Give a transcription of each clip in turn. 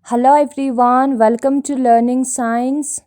Hello everyone, welcome to learning science.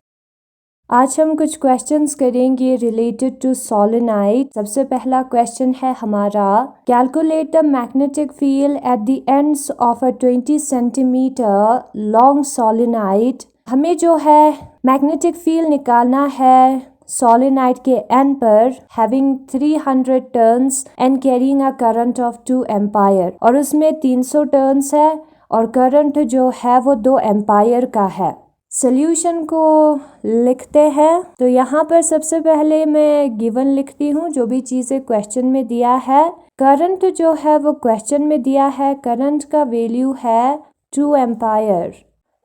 आज हम कुछ क्वेश्चंस करेंगे रिलेटेड टू सोलेनाइड। सबसे पहला क्वेश्चन है हमारा, calculate the magnetic field at the ends of a 20 centimetre long solenoid. हमें जो है मैग्नेटिक फील्ड निकालना है सोलेनाइड के एंड पर, having 300 turns and carrying a current of 2 ampere, और उसमें 300 टर्न्स है और करंट जो है वो 2 एम्पायर का है। सॉल्यूशन को लिखते हैं। तो यहाँ पर सबसे पहले मैं गिवन लिखती हूँ जो भी चीज़ें क्वेश्चन में दिया है। करंट जो है वो क्वेश्चन में दिया है, करंट का वैल्यू है 2 एम्पायर।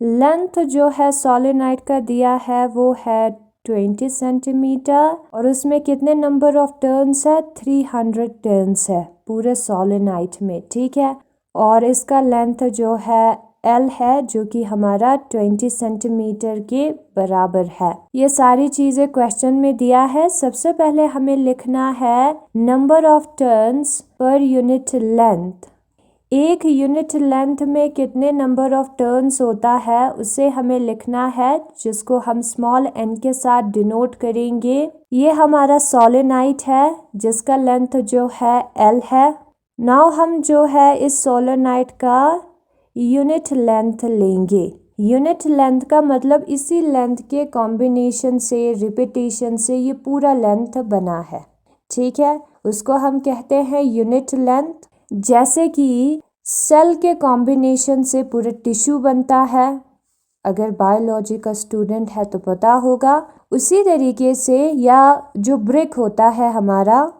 लेंथ जो है सोलेनाइड का दिया है वो है 20 सेंटीमीटर, और उसमें कितने नंबर ऑफ टर्न्स है, 300 टर्न्स है पूरे सोलेनाइड में, ठीक है। और इसका लेंथ जो है L है, जो कि हमारा 20 सेंटीमीटर के बराबर है। ये सारी चीज़ें क्वेश्चन में दिया है। सबसे पहले हमें लिखना है number of turns per unit length. एक यूनिट लेंथ में कितने नंबर ऑफ टर्न्स होता है उसे हमें लिखना है, जिसको हम स्मॉल n के साथ डिनोट करेंगे। ये हमारा सोलेनाइड है जिसका लेंथ जो है L है। नाउ हम जो है इस सोलेनाइड का यूनिट लेंथ लेंगे। यूनिट लेंथ का मतलब इसी लेंथ के कॉम्बिनेशन से, रिपीटेशन से ये पूरा लेंथ बना है, ठीक है। उसको हम कहते हैं यूनिट लेंथ। जैसे कि सेल के कॉम्बिनेशन से पूरा टिश्यू बनता है, अगर बायोलॉजी का स्टूडेंट है तो पता होगा। उसी तरीके से, या जो ब्रिक होता है हमारा,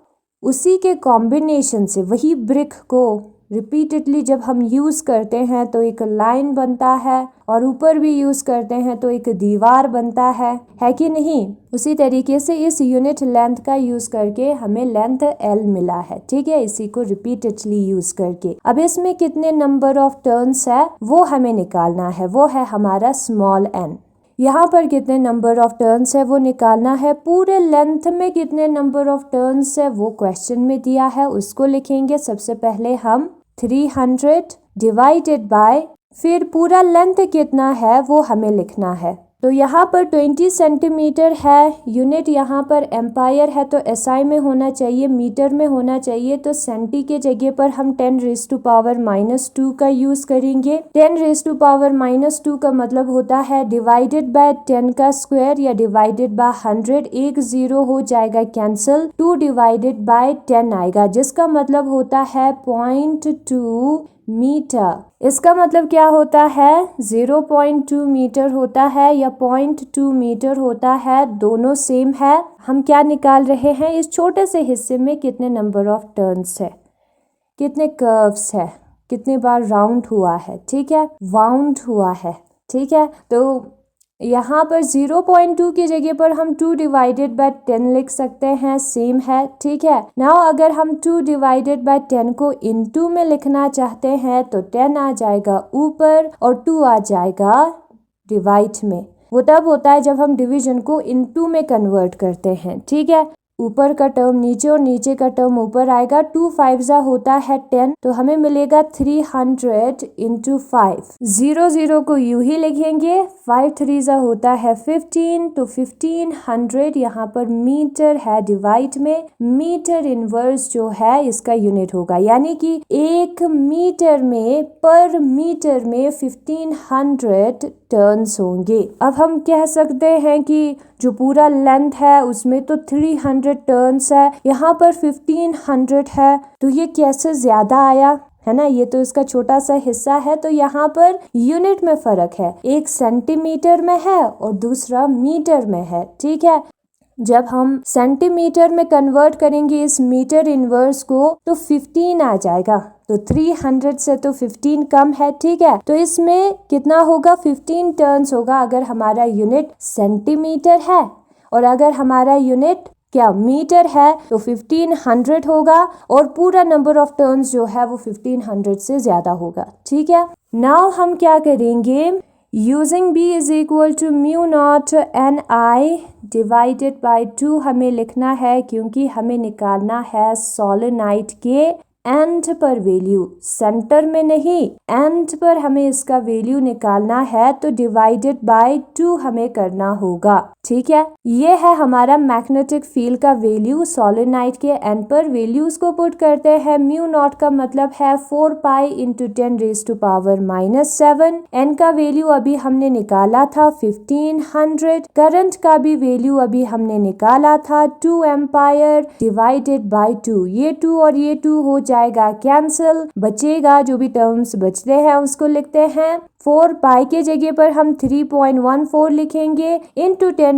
उसी के कॉम्बिनेशन से, वही ब्रिक को रिपीटेडली जब हम यूज़ करते हैं तो एक लाइन बनता है, और ऊपर भी यूज़ करते हैं तो एक दीवार बनता है कि नहीं। उसी तरीके से इस यूनिट लेंथ का यूज़ करके हमें लेंथ L मिला है, ठीक है, इसी को रिपीटेडली यूज़ करके। अब इसमें कितने नंबर ऑफ टर्न्स है वो हमें निकालना है, वो है हमारा स्मॉल n। यहाँ पर कितने नंबर ऑफ टर्न्स है वो निकालना है। पूरे लेंथ में कितने नंबर ऑफ टर्न्स है वो क्वेश्चन में दिया है, उसको लिखेंगे। सबसे पहले हम 300 डिवाइडेड बाय, फिर पूरा लेंथ कितना है वो हमें लिखना है। तो यहाँ पर 20 सेंटीमीटर है, यूनिट यहाँ पर एम्पायर है, तो SI में होना चाहिए, मीटर में होना चाहिए। तो सेंटी के जगह पर हम 10⁻⁻2 का यूज़ करेंगे। 10⁻⁻2 का मतलब होता है डिवाइडेड बाय 10 का स्क्वायर, या डिवाइडेड बाय 100। एक 0 हो जाएगा कैंसिल, 2 डिवाइडेड बाय 10 आएगा, जिसका मतलब होता है 0.2 मीटर। इसका मतलब क्या होता है, 0.2 मीटर होता है या 0.2 मीटर होता है, दोनों सेम है। हम क्या निकाल रहे हैं, इस छोटे से हिस्से में कितने नंबर ऑफ टर्न्स है, कितने कर्व्स है, कितने बार राउंड हुआ है, ठीक है, वाउंड हुआ है, ठीक है। तो यहाँ पर 0.2 की जगह पर हम 2 डिवाइडेड बाय 10 लिख सकते हैं, सेम है, ठीक है। नाउ अगर हम 2 डिवाइडेड बाय 10 को इनटू में लिखना चाहते हैं तो 10 आ जाएगा ऊपर और 2 आ जाएगा डिवाइड में। वो तब होता है जब हम डिवीजन को इनटू में कन्वर्ट करते हैं, ठीक है। ऊपर का टर्म नीचे और नीचे का टर्म ऊपर आएगा। 2 5 होता है 10, तो हमें मिलेगा 300 इंटू 5। 0 को यूं ही लिखेंगे। 5 3 होता है 15, तो 1500 यहाँ पर मीटर है, डिवाइड में मीटर इनवर्स जो है इसका यूनिट होगा, यानी कि 1 मीटर में, पर मीटर में 1500 टर्न्स होंगे। अब हम कह सकते हैं कि जो पूरा लेंथ है उसमें तो 300 टर्न्स है, यहाँ पर 1500 है, तो ये कैसे ज्यादा आया, है ना। ये तो इसका छोटा सा हिस्सा है, तो यहाँ पर यूनिट में फर्क है, एक सेंटीमीटर में है और दूसरा मीटर में है, ठीक है। जब हम सेंटीमीटर में कन्वर्ट करेंगे इस मीटर इनवर्स को तो 15 आ जाएगा। तो 300 से तो 15 कम है, ठीक है। तो इसमें कितना होगा, 15 टर्न्स होगा अगर हमारा यूनिट सेंटीमीटर है, और अगर हमारा यूनिट क्या मीटर है तो 1500 होगा, और पूरा नंबर ऑफ टर्न्स जो है वो 1500 से ज्यादा होगा, ठीक है। नाउ हम क्या करेंगे, using B is equal to μ0 NI divided by 2 हमें लिखना है, क्योंकि हमें निकालना है सोलेनाइड के एंड पर वैल्यू, सेंटर में नहीं, एंड पर हमें इसका वैल्यू निकालना है तो डिवाइडेड बाय 2 हमें करना होगा। ठीक है, ये है हमारा मैग्नेटिक फील्ड का वैल्यू। सोलेनाइड के एंड पर वैल्यूज को पुट करते हैं। म्यू नॉट का मतलब है 4 पाई इंटू 10⁻⁻⁷। एन का वैल्यू अभी हमने निकाला था 1500। करंट का भी वैल्यू अभी हमने निकाला था 2 एम्पायर डिवाइडेड बाय 2। ये 2 और ये 2 हो जाएगा कैंसिल, बचेगा जो भी टर्म्स बचते हैं उसको लिखते हैं। 4 पाई के जगह पर हम 3.14 लिखेंगे इंटू 10⁻⁻⁷।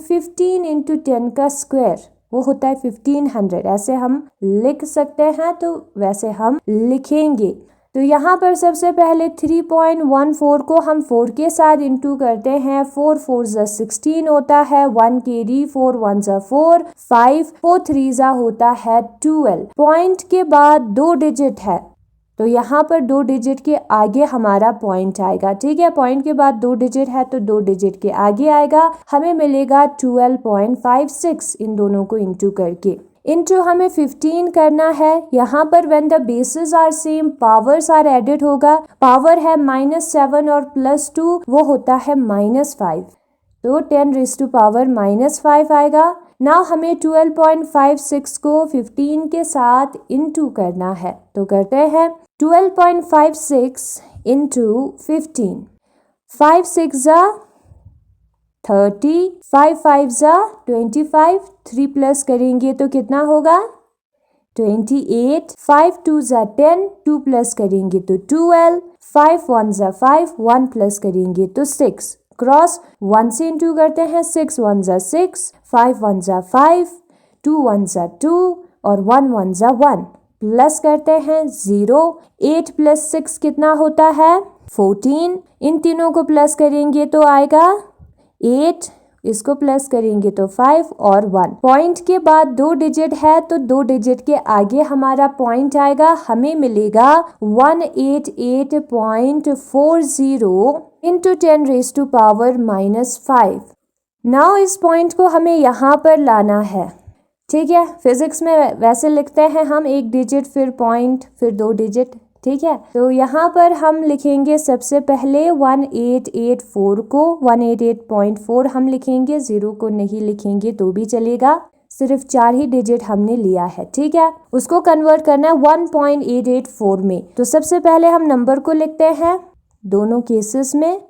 15 इंटू 10 का स्क्वायर वो होता है 1500। ऐसे हम लिख सकते हैं, तो वैसे हम लिखेंगे। तो यहाँ पर सबसे पहले 3.14 को हम 4 के साथ इंटू करते हैं। 4 4 16 होता है, 1 केरी, 4 1 4, 5 4 3 होता है 12। पॉइंट के बाद 2 डिजिट है, तो यहाँ पर 2 डिजिट के आगे हमारा पॉइंट आएगा। ठीक है, पॉइंट के बाद 2 डिजिट है तो 2 डिजिट के आगे आएगा, हमें मिलेगा 12.56 इन दोनों को इंटू करके। इंटू हमें 15 करना है। यहाँ पर when the bases are same powers are added होगा। पावर है -7 और +2 वो होता है -5, तो 10⁻⁻5 आएगा। नाउ हमें 12.56 को 15 के साथ इंटू करना है, तो करते हैं 12.56 इंटू 15। 5 6 30, 5 5 25, 3 प्लस करेंगे तो कितना होगा 28, 5 2 10, 2 प्लस करेंगे तो 12, 5 1 5, 1 प्लस करेंगे तो 6। क्रॉस 1 से इंटू करते हैं, 6 1 6, 5 1 5, 2 1 2 और 1 1 1। प्लस करते हैं 0, 8 + 6 कितना होता है 14। इन तीनों को प्लस करेंगे तो आएगा 8, इसको प्लस करेंगे तो 5 और 1। पॉइंट के बाद 2 डिजिट है तो 2 डिजिट के आगे हमारा पॉइंट आएगा, हमें मिलेगा 188.40 इंटू 10⁻⁻5। नाउ इस पॉइंट को हमें यहाँ पर लाना है। ठीक है, फिजिक्स में वैसे लिखते हैं हम 1 डिजिट फिर पॉइंट फिर 2 डिजिट। ठीक है, तो यहाँ पर हम लिखेंगे सबसे पहले 1884 को 188.4 हम लिखेंगे, 0 को नहीं लिखेंगे तो भी चलेगा, सिर्फ 4 ही डिजिट हमने लिया है। ठीक है, उसको कन्वर्ट करना है 1.884 में। तो सबसे पहले हम नंबर को लिखते हैं दोनों केसेस में,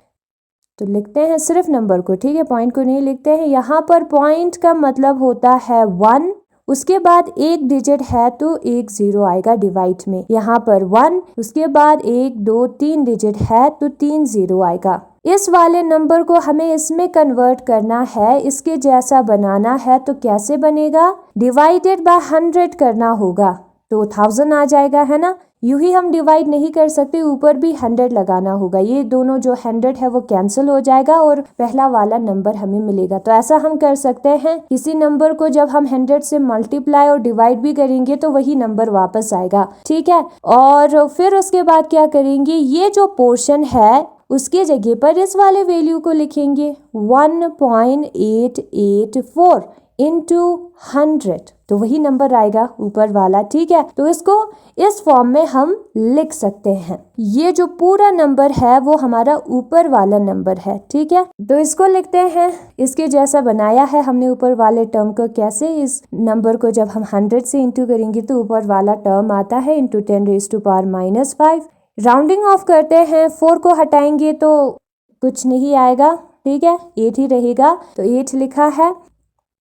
तो लिखते हैं सिर्फ नंबर को। ठीक है, पॉइंट को नहीं लिखते हैं। यहाँ पर पॉइंट का मतलब होता है 1, उसके बाद 1 डिजिट है तो 1 0 आएगा डिवाइड में। यहाँ पर 1, उसके बाद 1 2 3 डिजिट है तो 3 0 आएगा। इस वाले नंबर को हमें इसमें कन्वर्ट करना है, इसके जैसा बनाना है। तो कैसे बनेगा, डिवाइडेड बाय 100 करना होगा तो 1000 आ जाएगा, है ना। यूं ही हम डिवाइड नहीं कर सकते, ऊपर भी 100 लगाना होगा। ये दोनों जो 100 है वो कैंसिल हो जाएगा और पहला वाला नंबर हमें मिलेगा। तो ऐसा हम कर सकते हैं, किसी नंबर को जब हम 100 से मल्टीप्लाई और डिवाइड भी करेंगे तो वही नंबर वापस आएगा। ठीक है, और फिर उसके बाद क्या करेंगे, ये जो पोर्शन है उसके जगह पर इस वाले वैल्यू को लिखेंगे 1.884 इंटू 100, तो वही नंबर आएगा ऊपर वाला। ठीक है, तो इसको इस फॉर्म में हम लिख सकते हैं। ये जो पूरा नंबर है वो हमारा ऊपर वाला नंबर है। ठीक है, तो इसको लिखते हैं, इसके जैसा बनाया है हमने ऊपर वाले टर्म को। कैसे, इस नंबर को जब हम 100 से इंटू करेंगे तो ऊपर वाला टर्म आता है इंटू 10⁻⁻5। राउंडिंग ऑफ करते हैं, 4 को हटाएंगे तो कुछ नहीं आएगा। ठीक है, 8 ही रहेगा, तो 8 लिखा है।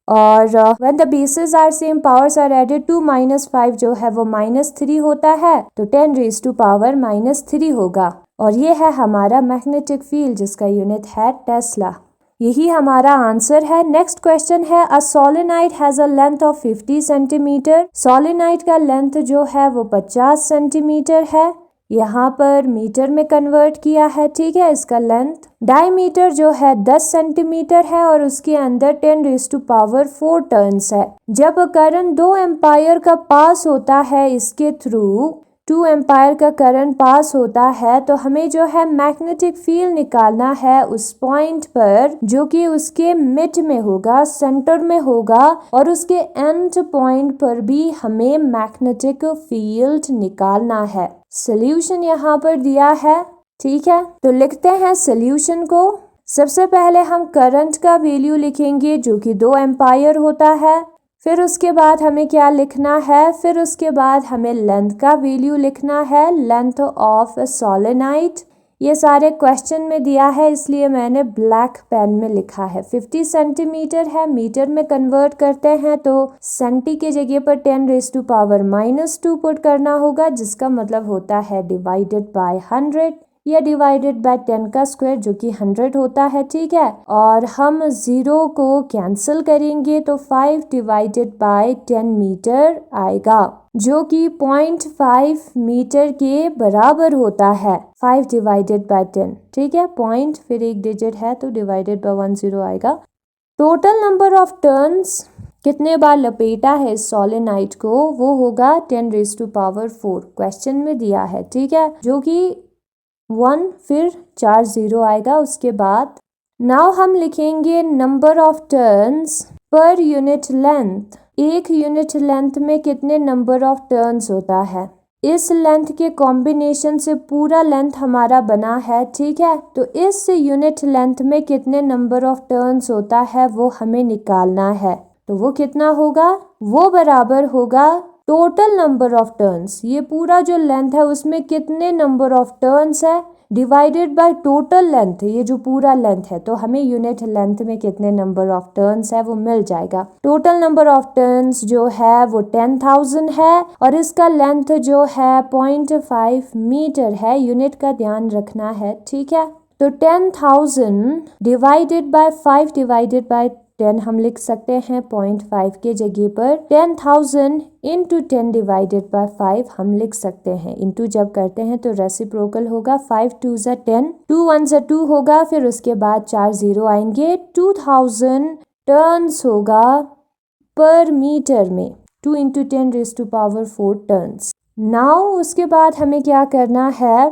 और when the bases are same powers are added to -5 जो है वो -3 होता है, तो 10⁻³ होगा। और ये है हमारा मैग्नेटिक फील्ड जिसका यूनिट है टेस्ला। यही हमारा आंसर है। नेक्स्ट क्वेश्चन है, a solenoid has a length of 50 centimetre. Solenoid का लेंथ जो है वो 50 सेंटीमीटर है, यहाँ पर मीटर में कन्वर्ट किया है। ठीक है, इसका लेंथ डायमीटर जो है 10 सेंटीमीटर है और उसके अंदर 10⁻⁴ टर्न्स है। जब करंट 2 एम्पायर का पास होता है इसके थ्रू 2 एम्पायर का करंट पास होता है, तो हमें जो है मैग्नेटिक फील्ड निकालना है उस पॉइंट पर जो कि उसके मिड में होगा, सेंटर में होगा, और उसके एंड पॉइंट पर भी हमें मैग्नेटिक फील्ड निकालना है। सॉल्यूशन यहाँ पर दिया है, ठीक है। तो लिखते हैं सॉल्यूशन को। सबसे पहले हम करंट का वैल्यू लिखेंगे जो कि 2 एम्पायर होता है। फिर उसके बाद हमें क्या लिखना है, फिर उसके बाद हमें लेंथ का वैल्यू लिखना है, लेंथ ऑफ सोलेनाइड। ये सारे क्वेश्चन में दिया है इसलिए मैंने ब्लैक पेन में लिखा है। 50 सेंटीमीटर है, मीटर में कन्वर्ट करते हैं तो सेंटी के जगह पर 10⁻⁻² पुट करना होगा, जिसका मतलब होता है डिवाइडेड बाय 100 या डिवाइडेड बाय 10 का स्क्वायर जो कि 100 होता है, ठीक है। और हम 0 को कैंसिल करेंगे तो 5 डिवाइडेड बाय 10 मीटर आएगा जो कि 0.5 मीटर के बराबर होता है। 5 डिवाइडेड बाय 10, ठीक है। पॉइंट फिर एक डिजिट है तो डिवाइडेड बाय 10 आएगा। टोटल नंबर ऑफ टर्न्स कितने बार लपेटा है इस सोलेनाइड को, वो होगा 10⁻⁴ क्वेश्चन में दिया है, ठीक है, जो कि 1 फिर 4 0 आएगा उसके बाद। नाउ हम लिखेंगे number of turns per unit length. एक यूनिट लेंथ में कितने नंबर ऑफ टर्न्स होता है, इस लेंथ के कॉम्बिनेशन से पूरा लेंथ हमारा बना है, ठीक है। तो इस यूनिट लेंथ में कितने नंबर ऑफ टर्न्स होता है वो हमें निकालना है। तो वो कितना होगा, वो बराबर होगा टोटल नंबर ऑफ टर्न्स। ये पूरा जो लेंथ है उसमें कितने नंबर ऑफ टर्न्स है डिवाइडेड बाय टोटल लेंथ, ये जो पूरा लेंथ है, तो हमें यूनिट लेंथ में कितने नंबर ऑफ टर्न्स है वो मिल जाएगा। टोटल नंबर ऑफ टर्न्स जो है वो 10,000 है और इसका लेंथ जो है 0.5 मीटर है। यूनिट का ध्यान रखना है, ठीक है। तो 10,000 डिवाइडेड बाय 5 डिवाइडेड बाय 10 हम लिख सकते हैं 0.5 के जगह पर 10,000 इंटू 10 डिवाइडेड बाय 5 हम लिख सकते हैं। इंटू जब करते हैं तो रेसिप्रोकल होगा, 5 2 ज़ा 10, 2 1 ज़ा 2 होगा, फिर उसके बाद 4 0 आएंगे। 2000 टर्न्स होगा पर मीटर में, 2 इंटू 10⁻⁴ टर्न्स। नाउ उसके बाद हमें क्या करना है,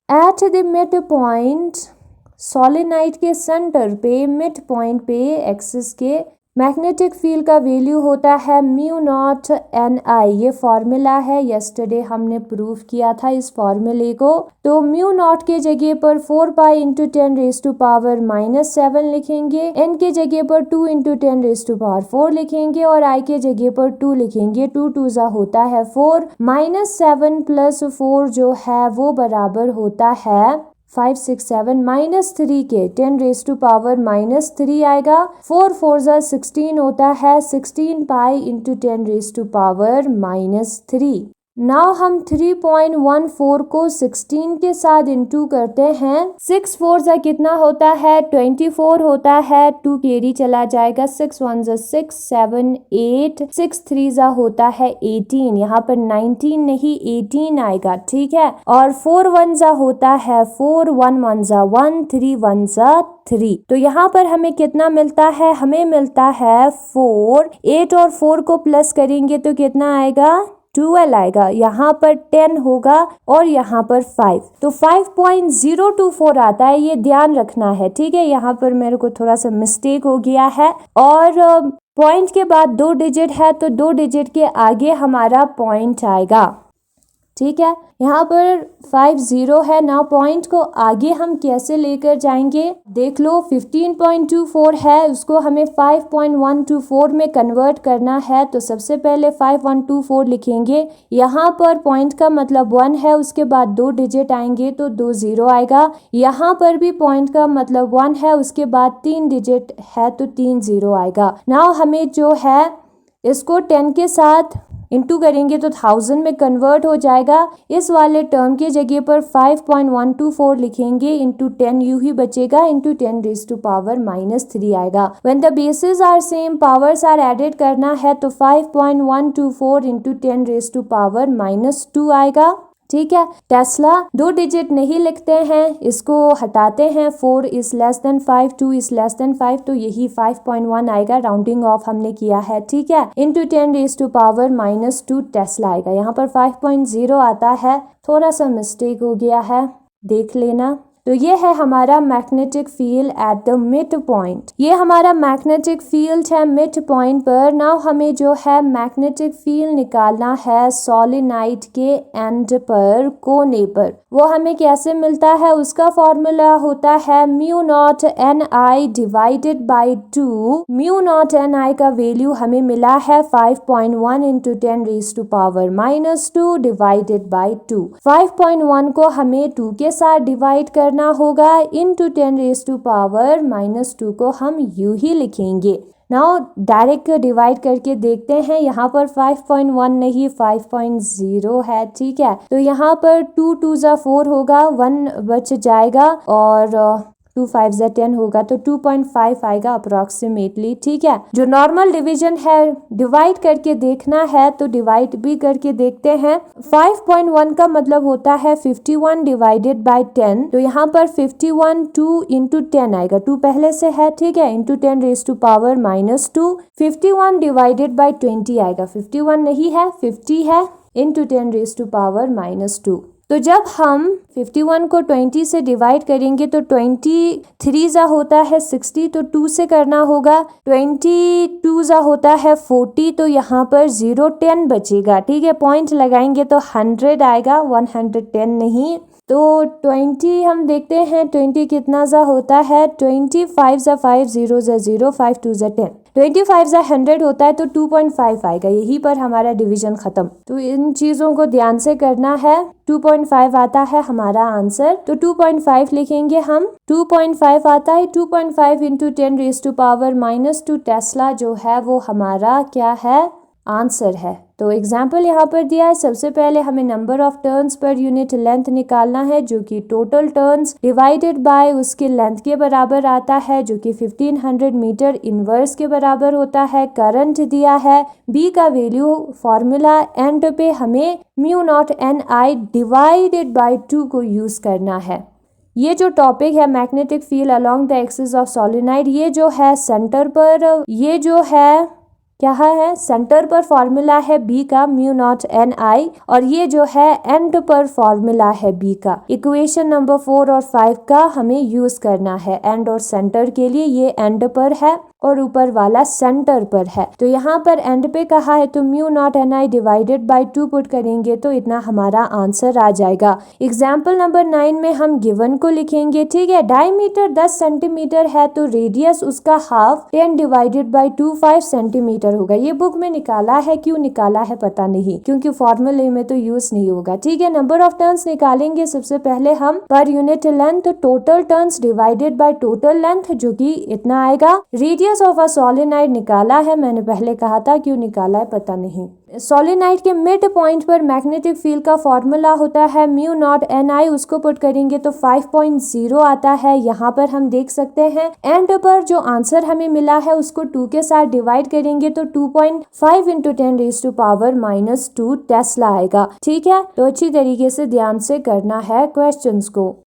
at the mid point solenoid के सेंटर पे, मिड पॉइंट पे एक्सिस के मैग्नेटिक फील्ड का वैल्यू होता है μ0 Ni। ये फॉर्मूला है, यस्टरडे हमने प्रूफ किया था इस फॉर्मूले को। तो μ0 के जगह पर 4 पाई इंटू 10⁻⁻7 लिखेंगे, n के जगह पर 2 इंटू 10⁻⁴ लिखेंगे और i के जगह पर 2 लिखेंगे। 2 2 ज़ा होता है 4, -7 प्लस 4 जो है वो बराबर होता है 5 6 7 -3 के 10⁻⁻³ आएगा। 4 4 ज़ा 16 होता है, 16 पाई इंटू 10⁻⁻3। नाउ हम 3.14 को 16 के साथ इंटू करते हैं। 6 4 ज़ा कितना होता है, 24 होता है, 2 कैरी चला जाएगा, 6 1 ज़ा 6 7 8, 6 3 ज़ा होता है 18, यहाँ पर 19 नहीं 18 आएगा, ठीक है। और 4 1 ज़ा होता है 4, 1 1 ज़ा 1, 3 1 ज़ा 3। तो यहाँ पर हमें कितना मिलता है, हमें मिलता है 4। 8 और 4 को प्लस करेंगे तो कितना आएगा, 12 आएगा। यहाँ पर 10 होगा और यहाँ पर 5, तो 5.024 आता है, ये ध्यान रखना है, ठीक है। यहाँ पर मेरे को थोड़ा सा मिस्टेक हो गया है। और पॉइंट के बाद 2 डिजिट है तो 2 डिजिट के आगे हमारा पॉइंट आएगा, ठीक है। यहाँ पर 5 0 है ना, पॉइंट को आगे हम कैसे लेकर जाएंगे देख लो। 15.24 है, उसको हमें 5.124 में कन्वर्ट करना है। तो सबसे पहले 5124 लिखेंगे, यहाँ पर पॉइंट का मतलब 1 है, उसके बाद 2 डिजिट आएंगे तो 2 0 आएगा। यहाँ पर भी पॉइंट का मतलब 1 है, उसके बाद 3 डिजिट है तो 3 0 आएगा। नाउ हमें जो है इसको 10 के साथ इंटू करेंगे तो 1000 में कन्वर्ट हो जाएगा। इस वाले टर्म के जगह पर 5.124 लिखेंगे, इंटू 10 यूं ही बचेगा, इंटू 10⁻⁻3 आएगा। When the bases are same, powers are added करना है तो 5.124 इंटू 10⁻⁻2 आएगा, ठीक है। टेस्ला 2 डिजिट नहीं लिखते हैं, इसको हटाते हैं। 4 is less than 5, 2 is less than 5, तो यही 5.1 आएगा, राउंडिंग ऑफ हमने किया है, ठीक है। इंटू 10⁻⁻2 टेस्ला आएगा। यहाँ पर 5.0 आता है, थोड़ा सा मिस्टेक हो गया है, देख लेना। तो ये है हमारा magnetic field at the mid point. ये हमारा मैग्नेटिक फील्ड है मिड पॉइंट पर। नाउ हमें जो है मैग्नेटिक फील्ड निकालना है सोलेनाइड के एंड पर, कोने पर। वो हमें कैसे मिलता है, उसका फॉर्मूला होता है μ0 डिवाइडेड बाई 2। μ0 का वैल्यू हमें मिला है 5.1 इंटू 10⁻⁻2 डिवाइडेड बाई 2। 5.1 को हमें 2 के साथ डिवाइड करना होगा, इंटू 10⁻⁻2 को हम यूं ही लिखेंगे। नाउ डायरेक्ट डिवाइड करके देखते हैं। यहाँ पर 5.1 नहीं 5.0 है, ठीक है। तो यहाँ पर 2 2 ज़ा 4 होगा, 1 बच जाएगा और 2 5 ज़ा 10 होगा, तो 2.5 आएगा अप्रोक्सीमेटली, ठीक है। जो नॉर्मल डिवीजन है डिवाइड करके देखना है, तो डिवाइड भी करके देखते हैं। 5.1 का मतलब होता है 51 डिवाइडेड बाय 10, तो यहाँ पर 51 2 इंटू 10 आएगा, 2 पहले से है, ठीक है, इंटू 10⁻⁻2। 51 डिवाइडेड बाय 20 आएगा, 51 नहीं है 50 है, इंटू 10⁻⁻2। तो जब हम 51 को 20 से डिवाइड करेंगे तो 23 ज़ा होता है 60, तो 2 से करना होगा। 22 ज़ा होता है 40, तो यहाँ पर 0 10 बचेगा, ठीक है। पॉइंट लगाएंगे तो 100 आएगा, 110 नहीं। तो 20 हम देखते हैं 20 कितना ज़ा होता है, 25 ज़ा 5 0 ज़ा 0 5 2 ज़ा 10, 25 ज़ा 100 होता है, तो 2.5 आएगा। यहीं पर हमारा डिवीजन खत्म। तो इन चीज़ों को ध्यान से करना है। 2.5 आता है हमारा आंसर, तो 2.5 लिखेंगे हम। 2.5 आता है, 2.5 इंटू 10⁻⁻2 टेस्ला जो है वो हमारा क्या है, आंसर है। तो एग्जाम्पल यहाँ पर दिया है। सबसे पहले हमें number of turns per unit length निकालना है, जो कि टोटल टर्न्स डिवाइडेड बाय उसके लेंथ के बराबर आता है, जो कि 1500 मीटर इनवर्स के बराबर होता है। करंट दिया है, बी का वैल्यू फॉर्मूला एंड पे हमें μ0 डिवाइडेड बाय 2 को यूज करना है। ये जो टॉपिक है magnetic field along the axis of solenoid, ये जो है सेंटर पर, ये जो है क्या है, सेंटर पर फॉर्मूला है बी का μ0 और ये जो है एंड पर फॉर्मूला है बी का। इक्वेशन नंबर 4 और 5 का हमें यूज करना है एंड और सेंटर के लिए। ये एंड पर है और ऊपर वाला सेंटर पर है, तो यहाँ पर एंड पे कहा है, तो μ0 डिवाइडेड बाय 2 पुट करेंगे तो इतना हमारा आंसर आ जाएगा। एग्जाम्पल नंबर 9 में हम गिवन को लिखेंगे, ठीक है। डायमीटर 10 सेंटीमीटर है, तो रेडियस उसका हाफ 10 डिवाइडेड बाय 2 5 सेंटीमीटर होगा। ये बुक में निकाला है, क्यों निकाला है पता नहीं, क्योंकि फॉर्मूले में तो यूज नहीं होगा, ठीक है। नंबर ऑफ टर्न्स निकालेंगे। सबसे पहले हम per unit length total turns divided by total length, जो कि इतना आएगा। रेडियस ऑफ अ सोलेनाइड निकाला है, मैंने पहले कहा था, क्यों निकाला है पता नहीं। सोलेनाइड के मिड पॉइंट पर मैग्नेटिक फील्ड का फॉर्मूला होता है μ0 उसको पुट करेंगे तो 5.0 आता है। यहाँ पर हम देख सकते हैं एंड पर जो आंसर हमें मिला है उसको 2 के साथ डिवाइड करेंगे तो 2.5 इंटू 10⁻⁻2 टेस्ला आएगा, ठीक है। तो अच्छी तरीके से ध्यान से करना है क्वेश्चंस को।